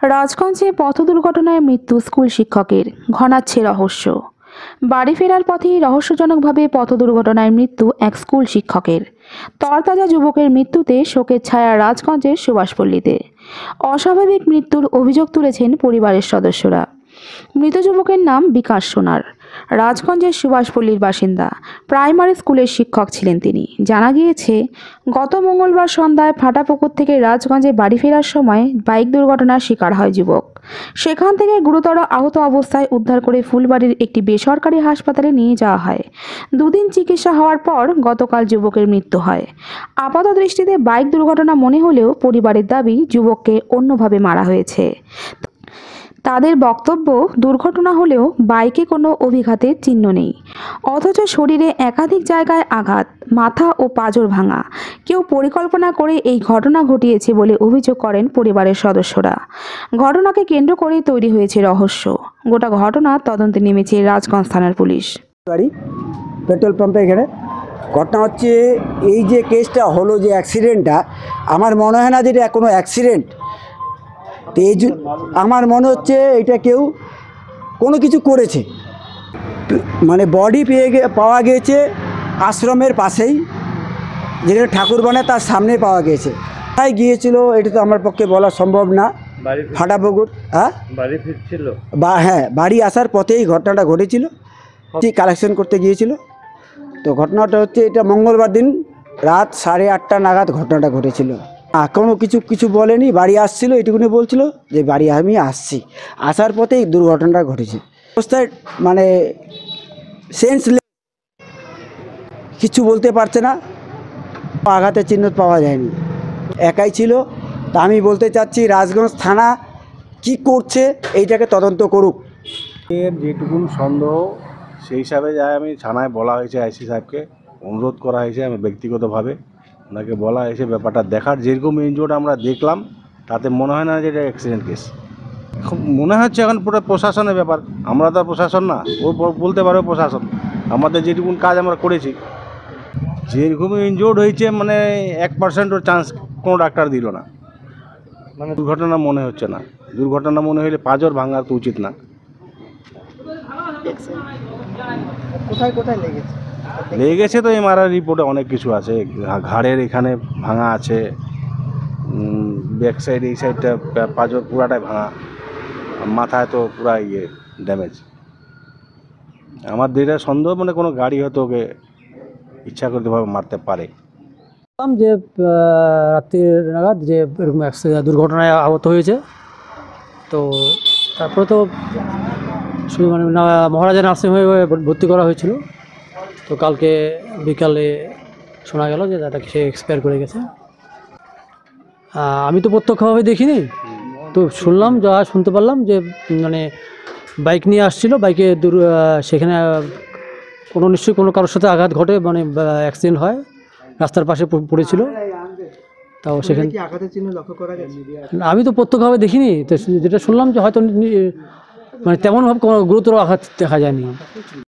রাজগঞ্জে পথ দুর্ঘটনায় মৃত্যু স্কুল শিক্ষকের, ঘনাচ্ছে রহস্য। বাড়ি ফেরার পথেই রহস্যজনকভাবে পথ দুর্ঘটনায় মৃত্যু এক স্কুল শিক্ষকের। তরতাজা যুবকের মৃত্যুতে শোকের ছায়া রাজগঞ্জের সুভাষপল্লীতে। অস্বাভাবিক মৃত্যুর অভিযোগ তুলেছেন পরিবারের সদস্যরা। মৃত যুবকের নাম বিকাশ সোনার, রাজগঞ্জের সুভাষপল্লীর বাসিন্দা। প্রাইমারি স্কুলের শিক্ষক ছিলেন তিনি। জানা গিয়েছে, গত মঙ্গলবার সন্ধ্যায় ফাটাপুকুর থেকে রাজগঞ্জে বাড়ি ফেরার সময় বাইক দুর্ঘটনার শিকার হয় যুবক। সেখান থেকে গুরুতর আহত অবস্থায় উদ্ধার করে ফুলবাড়ির একটি বেসরকারি হাসপাতালে নিয়ে যাওয়া হয়। দুদিন চিকিৎসা হওয়ার পর গতকাল যুবকের মৃত্যু হয়। আপাত দৃষ্টিতে বাইক দুর্ঘটনা মনে হলেও পরিবারের দাবি যুবককে অন্যভাবে মারা হয়েছে। তাদের বক্তব্য, দুর্ঘটনা হলেও বাইকে কোনো অভিঘাতের চিহ্ন নেই, অথচ শরীরে একাধিক জায়গায় আঘাত, মাথা ও পাঁজর ভাঙা। কেউ পরিকল্পনা করে এই ঘটনা ঘটিয়েছে বলে অভিযোগ করেন পরিবারের সদস্যরা। ঘটনাকে কেন্দ্র করেই তৈরি হয়েছে রহস্য। গোটা ঘটনা তদন্তে নেমেছে রাজগঞ্জ থানার পুলিশ। গাড়ি পেট্রোল পাম্পে এখানে ঘটনা হচ্ছে, এই যে কেসটা হলো, যে অ্যাক্সিডেন্টটা, আমার মনে হয় না যে এটা কোনো অ্যাক্সিডেন্ট। তো এই আমার মনে হচ্ছে এটা কেউ কোনো কিছু করেছে। মানে বডি পাওয়া গিয়েছে আশ্রমের পাশেই, যেখানে ঠাকুর বানায় তার সামনে পাওয়া গিয়েছে। কোথায় গিয়েছিল এটা তো আমার পক্ষে বলা সম্ভব না। ফাটাপুকুর, হ্যাঁ, বাড়ি ফিরছিল হ্যাঁ, বাড়ি আসার পথেই ঘটনাটা ঘটেছিল। ঠিক কালেকশন করতে গিয়েছিল। তো ঘটনাটা হচ্ছে, এটা মঙ্গলবার দিন রাত 8:30 নাগাদ ঘটনাটা ঘটেছিল। কোনো কিছু বলেনি, বাড়ি আসছিল এটুকুনি বলছিল যে বাড়ি আমি আসছি। আসার পথেই দুর্ঘটনাটা ঘটেছে। অবস্থায় মানে কিছু বলতে পারছে না, আঘাতের চিহ্ন পাওয়া যায়নি, একাই ছিল। তা আমি বলতে চাচ্ছি রাজগঞ্জ থানা কি করছে এইটাকে তদন্ত করুক। এর যেটুকুন সন্দেহ সেই হিসাবে যায়, আমি থানায় বলা হয়েছে, আইসি সাহেবকে অনুরোধ করা হয়েছে, আমি ব্যক্তিগতভাবে ওনাকে বলা হয়েছে ব্যাপারটা দেখার। যেরকম ইনজোর্ড আমরা দেখলাম তাতে মনে হয় না যে এটা অ্যাক্সিডেন্ট কেস। মনে হচ্ছে এখন পুরো প্রশাসনের ব্যাপার, আমরা তো প্রশাসন না, ও বলতে পারবে প্রশাসন। আমাদের যেটুকুন কাজ আমরা করেছি, যেরকম ইনজোর্ড হয়েছে মানে 1% চান্স কোনো ডাক্তার দিল না। মানে দুর্ঘটনা মনে হচ্ছে না। দুর্ঘটনা মনে হলে পাঁজর ভাঙার তো উচিত না। কোথায় কোথায় লেগেছে? লেগেছে তো এমআরআই রিপোর্টে অনেক কিছু আছে। ঘাড়ের এখানে ভাঙা আছে, ব্যাক সাইড এই সাইডটা পাঁজর পুরাটাই ভাঙা, মাথায় তো পুরা ড্যামেজ। আমার যেটা সন্দেহ, মানে কোনো গাড়ি হয়তো ওকে ইচ্ছাকৃতভাবে মারতে পারে। যে রাত্রির নাগাদ যে এরকম দুর্ঘটনায় আহত হয়েছে, তো তারপরে তো শুধু মানে মহারাজা নার্সিংহোমে ভর্তি করা হয়েছিল। তো কালকে বিকালে শোনা গেল যে দাদাকে সে এক্সপায়ার করে গেছে। আমি তো প্রত্যক্ষভাবে দেখিনি, তো শুনলাম, যা শুনতে পারলাম যে মানে বাইক নিয়ে আসছিল, বাইকে সেখানে নিশ্চয়ই কোনো কারোর সাথে আঘাত ঘটে, মানে অ্যাক্সিডেন্ট হয়, রাস্তার পাশে পড়েছিল। তাও সেখানে আঘাতের চিহ্ন লক্ষ্য করা গেছে? আমি তো প্রত্যক্ষভাবে দেখিনি, তো যেটা শুনলাম যে হয়তো মানে তেমনভাবে কোনো গুরুতর আঘাত দেখা যায়নি।